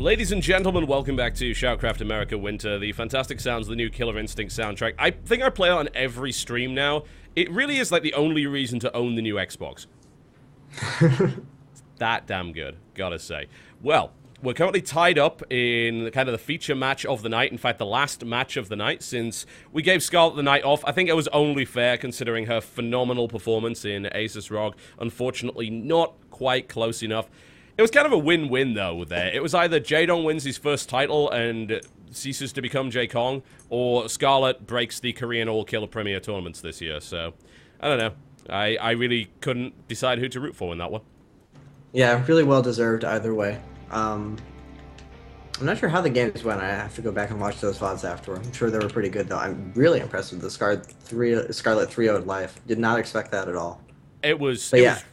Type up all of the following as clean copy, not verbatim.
Ladies and gentlemen, welcome back to SHOUTcraft America Winter, the fantastic sounds of the new Killer Instinct soundtrack. I think I play it on every stream now. It really is like the only reason to own the new Xbox. It's that damn good, gotta say. Well, we're currently tied up in kind of the feature match of the night. In fact, the last match of the night, since we gave Scarlet the night off. I think it was only fair considering her phenomenal performance in Asus ROG. Unfortunately, not quite close enough. It was kind of a win-win, though, there. It was either Jaedong wins his first title and ceases to become Jae Kong, or Scarlet breaks the Korean All-Killer Premier tournaments this year. So, I don't know. I really couldn't decide who to root for in that one. Yeah, really well-deserved either way. I'm not sure how the games went. I have to go back and watch those VODs afterward. I'm sure they were pretty good, though. I'm really impressed with the Scarlet 3-0 life. Did not expect that at all.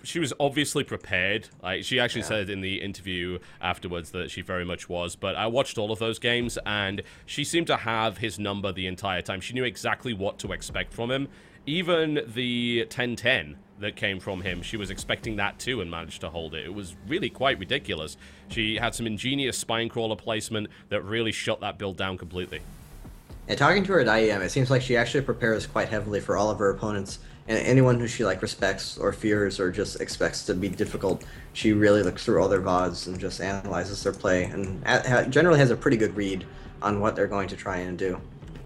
She was obviously prepared. Like, she actually said in the interview afterwards that she very much was. But I watched all of those games, and she seemed to have his number the entire time. She knew exactly what to expect from him. Even the 10-10 that came from him, she was expecting that too and managed to hold it. It was really quite ridiculous. She had some ingenious spine crawler placement that really shut that build down completely. And talking to her at IEM, it seems like she actually prepares quite heavily for all of her opponents. And anyone who she respects or fears or just expects to be difficult, she really looks through all their VODs and just analyzes their play and generally has a pretty good read on what they're going to try and do,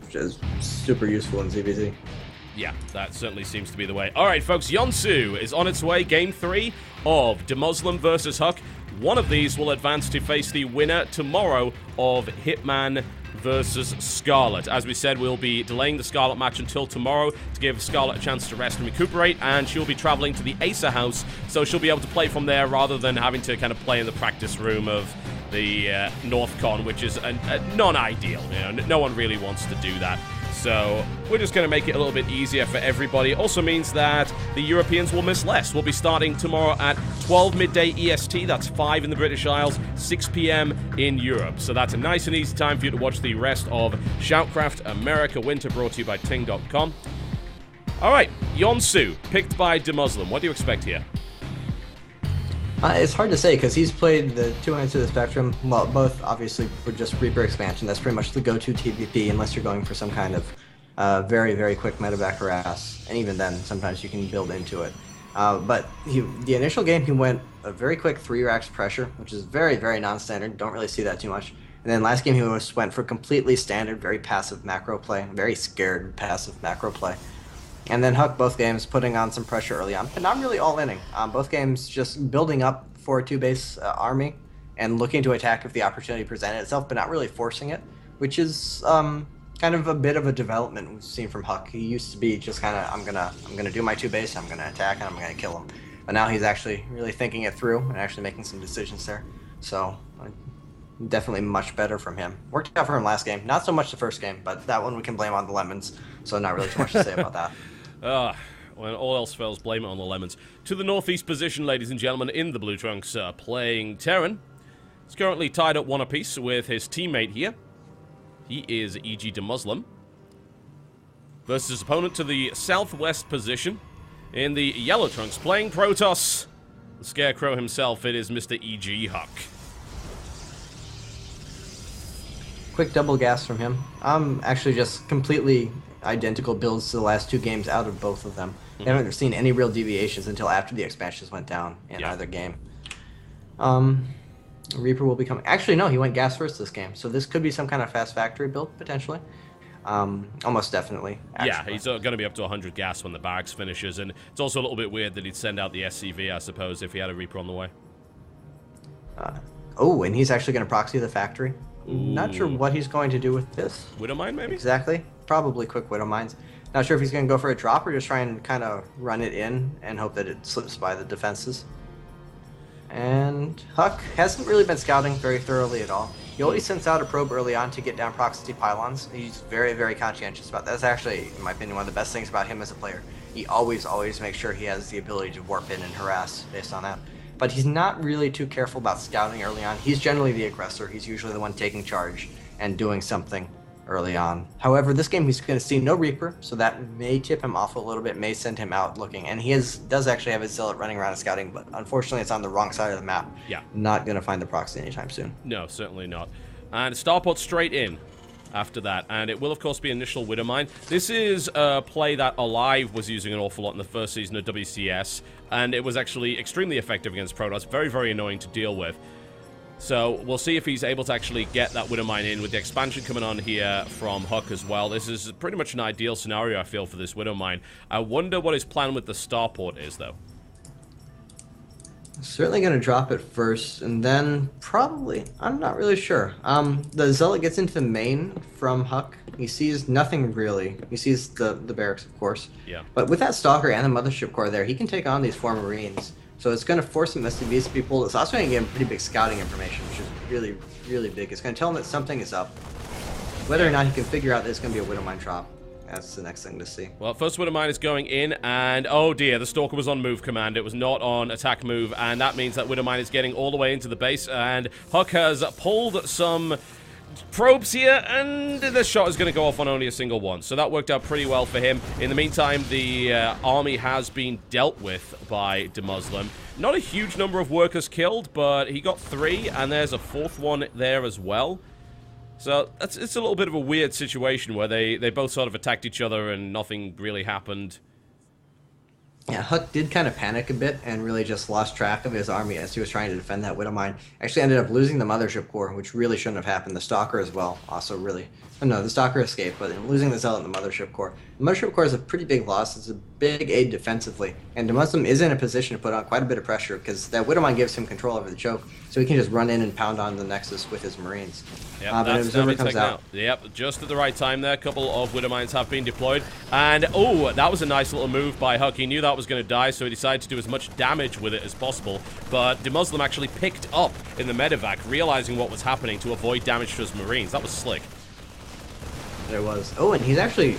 which is super useful in ZBZ. Yeah, that certainly seems to be the way. All right, folks, Yonsu is on its way. Game 3 of DeMuslim versus Huck. One of these will advance to face the winner tomorrow of Hitman versus Scarlet. As we said, we'll be delaying the Scarlet match until tomorrow to give Scarlet a chance to rest and recuperate, and she'll be traveling to the Acer house, so she'll be able to play from there rather than having to kind of play in the practice room of the NorthCon, which is non-ideal. You know, no one really wants to do that. So we're just going to make it a little bit easier for everybody. It also means that the Europeans will miss less. We'll be starting tomorrow at 12 midday EST. That's 5 in the British Isles, 6 p.m. in Europe. So that's a nice and easy time for you to watch the rest of SHOUTcraft America Winter, brought to you by Ting.com. All right, Yonsu, picked by DeMuslim. What do you expect here? It's hard to say because he's played the two ends of the spectrum. Well, both obviously were just Reaper expansion. That's pretty much the go-to TVP unless you're going for some kind of very, very quick metaback harass. And even then, sometimes you can build into it. But the initial game, he went a very quick 3 racks pressure, which is very, very non-standard. Don't really see that too much. And then last game, he went for completely standard, very passive macro play. Very scared passive macro play. And then Huck, both games, putting on some pressure early on, but not really all inning. Both games just building up for a 2-base army and looking to attack if the opportunity presented itself, but not really forcing it, which is kind of a bit of a development we've seen from Huck. He used to be just kind of, I'm gonna do my 2-base, I'm gonna attack, and I'm gonna kill him. But now he's actually really thinking it through and actually making some decisions there. So definitely much better from him. Worked out for him last game. Not so much the first game, but that one we can blame on the lemons. So not really too much to say about that. When all else fails, blame it on the lemons. To the northeast position, ladies and gentlemen, in the Blue Trunks, playing Terran. He's currently tied up 1 apiece with his teammate here. He is E.G. DeMuslim. Versus his opponent to the southwest position in the Yellow Trunks, playing Protoss. The Scarecrow himself, it is Mr. E.G. Huck. Quick double gas from him. Actually just completely identical builds to the last 2 games out of both of them. I haven't seen any real deviations until after the expansions went down in either game. Reaper will be coming. Actually, no, he went gas first this game, so this could be some kind of fast factory build, potentially. Almost definitely. Actually. Yeah, he's going to be up to 100 gas when the barracks finishes, and it's also a little bit weird that he'd send out the SCV, I suppose, if he had a Reaper on the way. Oh, and he's actually going to proxy the factory. Ooh. Not sure what he's going to do with this. Widowmine, maybe? Exactly. Probably quick Widowmines. Not sure if he's going to go for a drop or just try and kind of run it in and hope that it slips by the defenses. And Huck hasn't really been scouting very thoroughly at all. He always sends out a probe early on to get down proxy pylons. He's very, very conscientious about that. That's actually, in my opinion, one of the best things about him as a player. He always makes sure he has the ability to warp in and harass based on that. But he's not really too careful about scouting early on. He's generally the aggressor. He's usually the one taking charge and doing something early on. However, this game he's going to see no Reaper, so that may tip him off a little bit, may send him out looking. And he does actually have his Zealot running around and scouting, but unfortunately it's on the wrong side of the map. Yeah. Not going to find the proxy anytime soon. No, certainly not. And Starport straight in after that, and it will of course be initial Widowmine. This is a play that Alive was using an awful lot in the first season of WCS, and it was actually extremely effective against Protoss. Very, very annoying to deal with. So we'll see if he's able to actually get that Widowmine in with the expansion coming on here from Huck as well. This is pretty much an ideal scenario, I feel, for this Widowmine. I wonder what his plan with the Starport is, though. Certainly going to drop it first, and then probably, I'm not really sure. The Zealot gets into the main from Huck. He sees nothing really. He sees the barracks, of course. Yeah. But with that Stalker and the Mothership Core there, he can take on these 4 Marines. So it's going to force some SCVs to be pulled. It's also going to give him pretty big scouting information, which is really, really big. It's going to tell him that something is up. Whether or not he can figure out that it's going to be a Widowmine drop, that's the next thing to see. Well, first Widowmine is going in, and oh dear, the Stalker was on move command. It was not on attack move, and that means that Widowmine is getting all the way into the base, and Huck has pulled some probes here, and the shot is going to go off on only a single one. So that worked out pretty well for him. In the meantime, the army has been dealt with by Demuslim. Not a huge number of workers killed, but he got 3, and there's a 4th one there as well. So it's a little bit of a weird situation where they both sort of attacked each other and nothing really happened. Yeah, Huck did kind of panic a bit and really just lost track of his army as he was trying to defend that Widowmine. Actually ended up losing the Mothership Core, which really shouldn't have happened. The Stalker as well, also really... Oh, no, the Stalker escaped, but losing the Zealot and the Mothership Core. The Mothership Core is a pretty big loss. It's a big aid defensively. And Demuslim is in a position to put on quite a bit of pressure because that Widowmine gives him control over the choke, so he can just run in and pound on the Nexus with his Marines. Yep, but that's Observer comes out. Yep, just at the right time there. A couple of Widowmines have been deployed. And, oh, that was a nice little move by Huck. He knew that was going to die, so he decided to do as much damage with it as possible. But Demuslim actually picked up in the medevac, realizing what was happening to avoid damage to his Marines. That was slick. There was. Oh, and he's actually...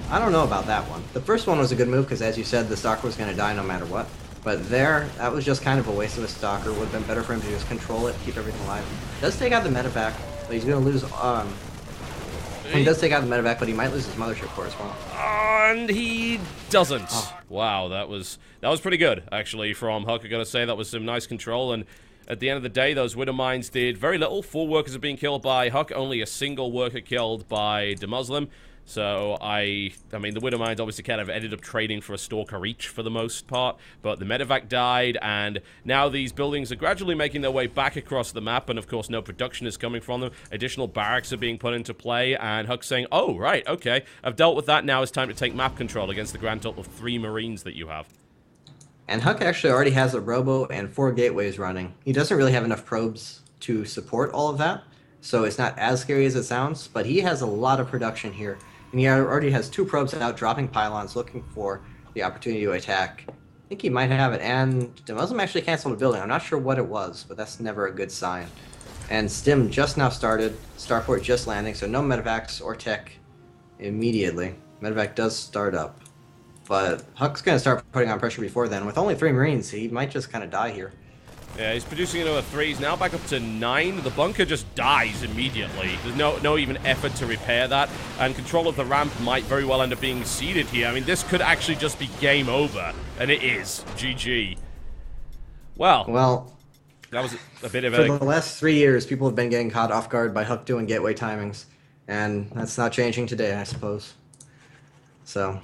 I don't know about that one. The first one was a good move because, as you said, the Stalker was going to die no matter what. But there, that was just kind of a waste of a Stalker. Would have been better for him to just control it, keep everything alive. Does take out the medevac, but he's going to lose... He does take out the medevac, but he might lose his Mothership Core as well. And he doesn't. Oh. Wow, that was pretty good, actually, from Huck. I gotta say, that was some nice control, and at the end of the day, those Widowmines did very little. 4 workers are being killed by Huck, only a single worker killed by Demuslim. So, I mean, the Widowmines obviously kind of ended up trading for a Stalker each for the most part, but the medevac died, and now these buildings are gradually making their way back across the map, and of course no production is coming from them. Additional barracks are being put into play, and Huck's saying, oh, right, okay, I've dealt with that, now it's time to take map control against the grand total of 3 Marines that you have. And Huck actually already has a Robo and 4 gateways running. He doesn't really have enough probes to support all of that, so it's not as scary as it sounds, but he has a lot of production here. And he already has 2 probes out, dropping pylons, looking for the opportunity to attack. I think he might have it, and Demuslim actually canceled a building. I'm not sure what it was, but that's never a good sign. And Stim just now started, Starport just landing, so no medevacs or tech immediately. Medevac does start up. But Huck's going to start putting on pressure before then. With only 3 Marines, he might just kind of die here. Yeah, he's producing another 3. He's now back up to 9. The bunker just dies immediately. There's no even effort to repair that. And control of the ramp might very well end up being ceded here. I mean, this could actually just be game over. And it is. GG. Well, that was a bit of a... For the last 3 years, people have been getting caught off guard by Huck doing gateway timings. And that's not changing today, I suppose. So,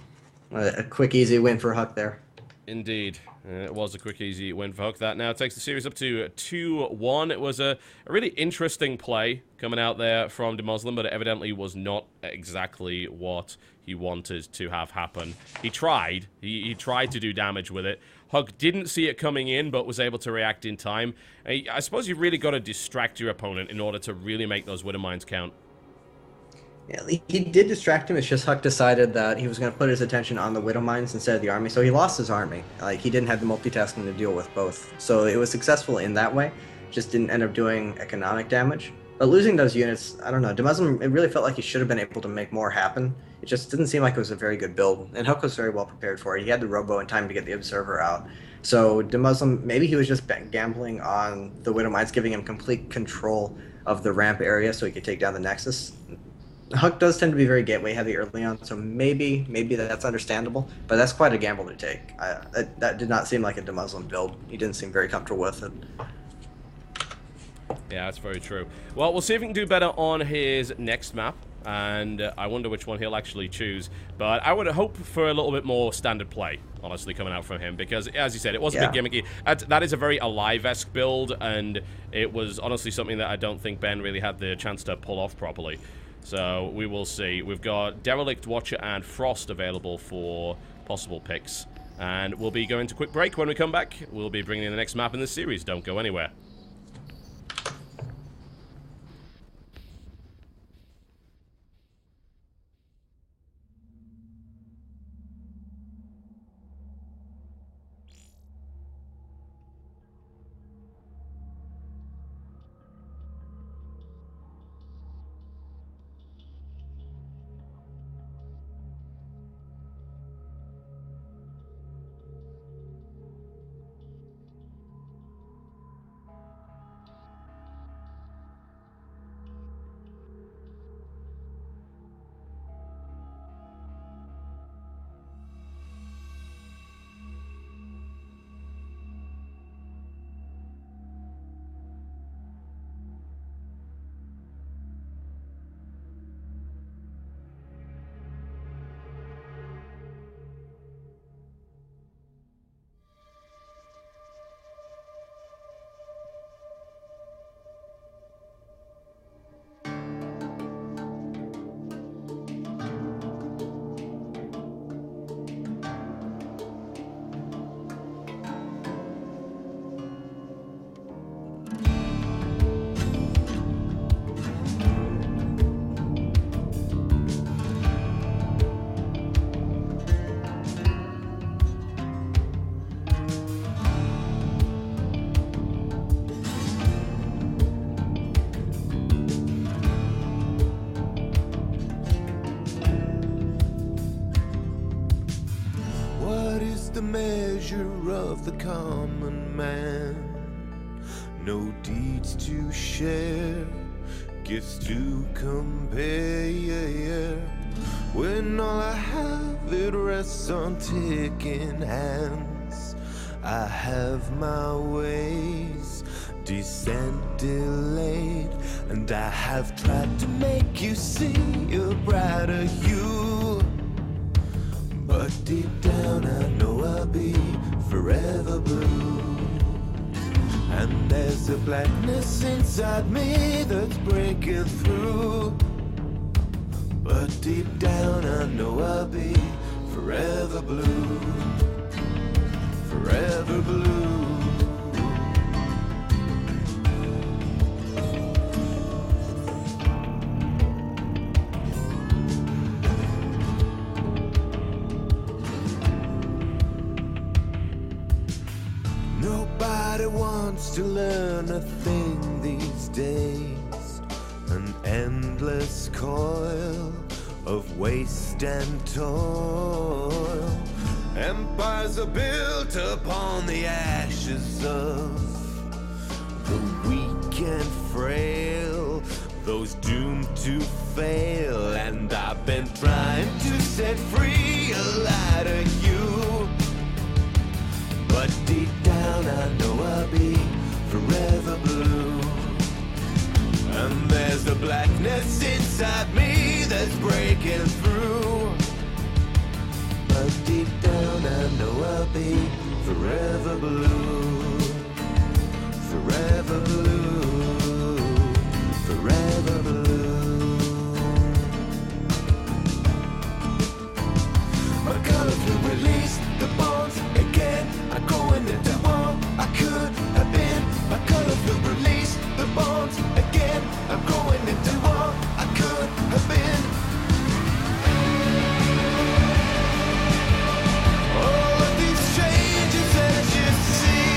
a quick, easy win for Huck there. Indeed. It was a quick, easy win for Huck. That now takes the series up to 2-1. It was a really interesting play coming out there from Demuslim, but it evidently was not exactly what he wanted to have happen. He tried. He tried to do damage with it. Huck didn't see it coming in, but was able to react in time. I suppose you really got to distract your opponent in order to really make those Widowmines count. Yeah, he did distract him. It's just Huck decided that he was going to put his attention on the Widowmines instead of the army, so he lost his army. Like, he didn't have the multitasking to deal with both. So it was successful in that way, just didn't end up doing economic damage. But losing those units, I don't know, Demuslim, it really felt like he should have been able to make more happen. It just didn't seem like it was a very good build, and Huck was very well prepared for it. He had the Robo in time to get the Observer out. So Demuslim, maybe he was just gambling on the Widowmines, giving him complete control of the ramp area so he could take down the Nexus. Huck does tend to be very gateway heavy early on, so maybe that's understandable, but that's quite a gamble to take. That did not seem like a Demuslim build. He didn't seem very comfortable with it. Yeah, that's very true. Well, we'll see if we can do better on his next map, and I wonder which one he'll actually choose. But I would hope for a little bit more standard play, honestly, coming out from him, because, as you said, it was a bit gimmicky. That is a very Alive-esque build, and it was honestly something that I don't think Ben really had the chance to pull off properly. So we will see. We've got Derelict, Watcher, and Frost available for possible picks. And we'll be going to a quick break. When we come back, we'll be bringing in the next map in this series. Don't go anywhere. The measure of the common man, no deeds to share, gifts to compare. When all I have it rests on ticking hands, I have my ways, descent delayed, and I have tried to make you see a brighter you. But deep down I know I'll be forever blue. And there's a blackness inside me that's breaking through. But deep down I know I'll be forever blue. Forever blue. Nobody wants to learn a thing these days. An endless coil of waste and toil. Empires are built upon the ashes of the weak and frail, those doomed to fail. And I've been trying to set free a lighter you. But deep down I know I'll be forever blue. And there's the blackness inside me that's breaking through. But deep down I know I'll be forever blue. Forever blue. Forever blue. My colors will release the bonds again. I'm going into all I could have been. My colors will release the bonds again. I'm going into all I could have been. All of these changes as you see.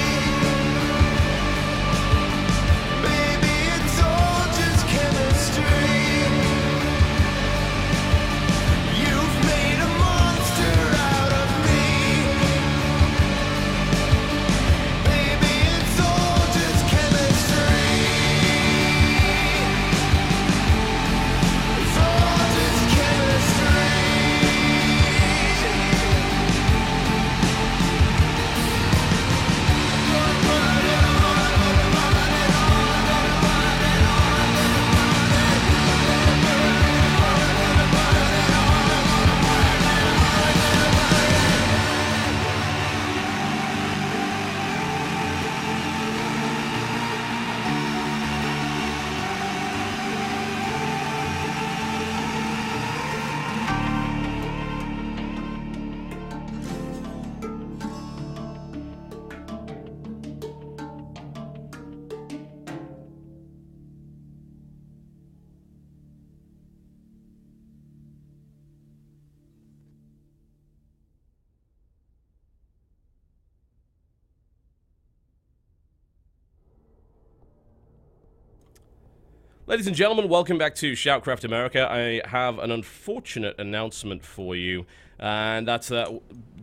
Ladies and gentlemen, welcome back to SHOUTcraft America. I have an unfortunate announcement for you, and that's that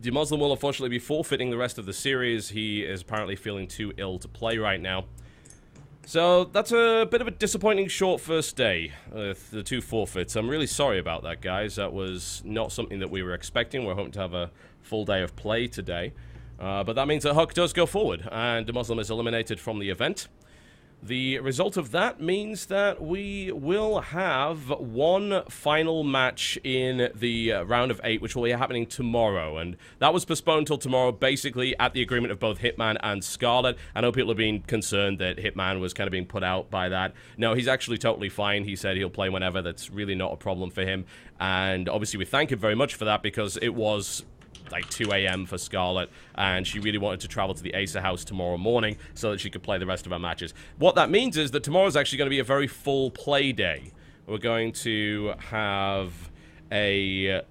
Demuslim will unfortunately be forfeiting the rest of the series. He is apparently feeling too ill to play right now. So that's a bit of a disappointing short first day with the 2 forfeits. I'm really sorry about that, guys. That was not something that we were expecting. We're hoping to have a full day of play today. But that means that Huck does go forward, and Demuslim is eliminated from the event. The result of that means that we will have one final match in the round of 8, which will be happening tomorrow. And that was postponed till tomorrow, basically at the agreement of both Hitman and Scarlet. I know people have been concerned that Hitman was kind of being put out by that. No, he's actually totally fine. He said he'll play whenever. That's really not a problem for him. And obviously we thank him very much for that, because it was like 2 a.m. for Scarlet, and she really wanted to travel to the Acer house tomorrow morning so that she could play the rest of her matches. What that means is that tomorrow's actually going to be a very full play day. We're going to have a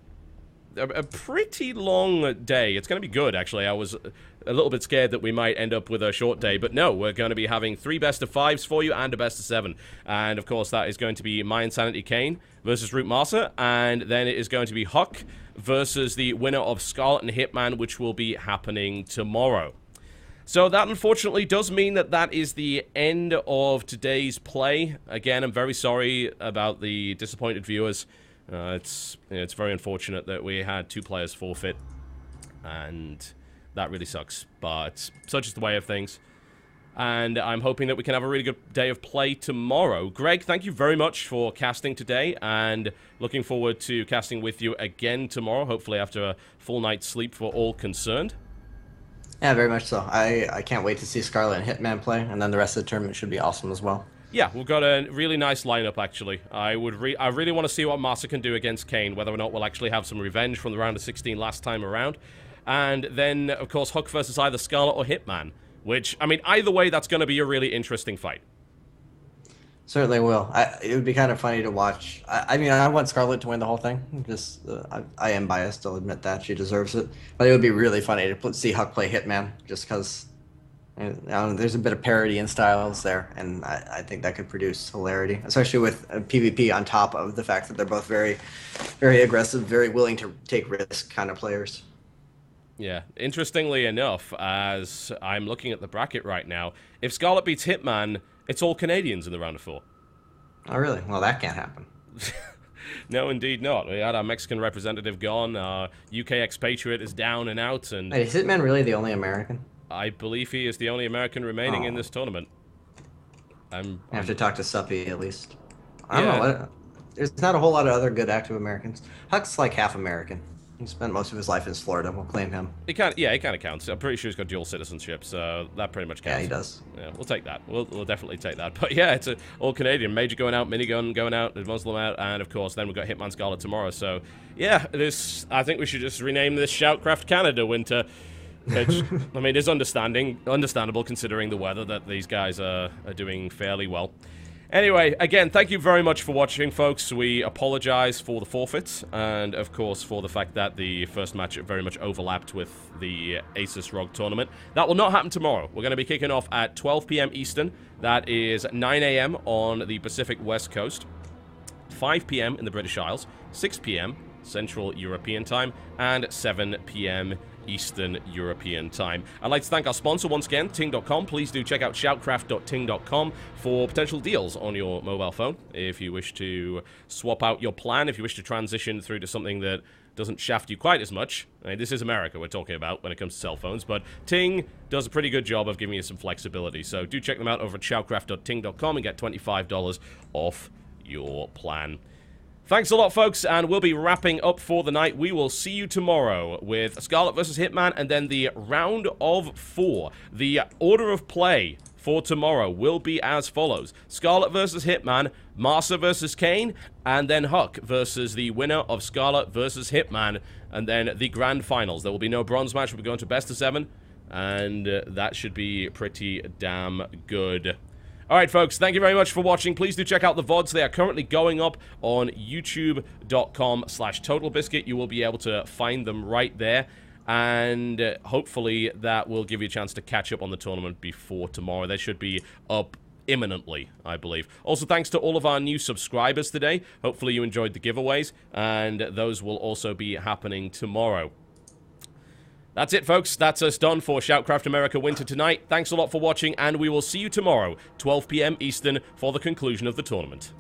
pretty long day. It's going to be good, actually. I was a little bit scared that we might end up with a short day, but no, we're going to be having 3 best-of-5s for you and a best-of-7. And, of course, that is going to be My Insanity Kane versus Root Marsa, and then it is going to be Huck versus the winner of Scarlet and Hitman, which will be happening tomorrow. So that, unfortunately, does mean that that is the end of today's play. Again, I'm very sorry about the disappointed viewers. It's very unfortunate that we had 2 players forfeit, and that really sucks, but such is the way of things. And I'm hoping that we can have a really good day of play tomorrow. Greg, thank you very much for casting today, and looking forward to casting with you again tomorrow, hopefully after a full night's sleep for all concerned. Yeah, very much so. I can't wait to see Scarlet and Hitman play, and then the rest of the tournament should be awesome as well. Yeah, we've got a really nice lineup, actually. I really want to see what Marsa can do against Kane, whether or not we'll actually have some revenge from the round of 16 last time around. And then, of course, Huck versus either Scarlet or Hitman, which, I mean, either way, that's going to be a really interesting fight. Certainly will. It would be kind of funny to watch. I mean, I want Scarlet to win the whole thing. Just, I am biased, I'll admit that. She deserves it. But it would be really funny to see Huck play Hitman, just because there's a bit of parity in styles there, and I think that could produce hilarity, especially with PvP on top of the fact that they're both very, very aggressive, very willing to take risks kind of players. Yeah, interestingly enough, as I'm looking at the bracket right now, if Scarlet beats Hitman, it's all Canadians in the round of 4. Oh, really? Well, that can't happen. No, indeed not. We had our Mexican representative gone, our UK expatriate is down and out, and... Wait, is Hitman really the only American? I believe he is the only American remaining in this tournament. I have to talk to Suppy, at least. I don't know. There's not a whole lot of other good active Americans. Huck's like half American. He spent most of his life in Florida. We'll claim him. He kind of counts. I'm pretty sure he's got dual citizenship, so that pretty much counts. Yeah, he does. Yeah, we'll take that. We'll definitely take that. But yeah, it's all Canadian. Major going out, Minigun going out, Muslim out, and of course, then we've got Hitman Scarlet tomorrow. So yeah, I think we should just rename this SHOUTcraft Canada Winter. Which, I mean, is understandable considering the weather that these guys are doing fairly well. Anyway, again, thank you very much for watching, folks. We apologize for the forfeits, and of course for the fact that the first match very much overlapped with the Asus ROG tournament. That will not happen tomorrow. We're going to be kicking off at 12 p.m. Eastern. That is 9 a.m. on the Pacific West Coast, 5 p.m. in the British Isles, 6 p.m. Central European Time, and 7 p.m. Eastern European Time. I'd like to thank our sponsor once again, Ting.com. Please do check out shoutcraft.ting.com for potential deals on your mobile phone. If you wish to swap out your plan, if you wish to transition through to something that doesn't shaft you quite as much. I mean, this is America we're talking about when it comes to cell phones, but Ting does a pretty good job of giving you some flexibility. So do check them out over at shoutcraft.ting.com and get $25 off your plan. Thanks a lot, folks, and we'll be wrapping up for the night. We will see you tomorrow with Scarlet versus Hitman, and then the round of 4. The order of play for tomorrow will be as follows: Scarlet versus Hitman, Marsa versus Kane, and then Huck versus the winner of Scarlet versus Hitman, and then the grand finals. There will be no bronze match. We'll be going to best of 7, and that should be pretty damn good. Alright, folks, thank you very much for watching. Please do check out the VODs. They are currently going up on youtube.com/Totalbiscuit. You will be able to find them right there. And hopefully that will give you a chance to catch up on the tournament before tomorrow. They should be up imminently, I believe. Also, thanks to all of our new subscribers today. Hopefully you enjoyed the giveaways, and those will also be happening tomorrow. That's it, folks. That's us done for SHOUTcraft America Winter tonight. Thanks a lot for watching, and we will see you tomorrow, 12 p.m. Eastern, for the conclusion of the tournament.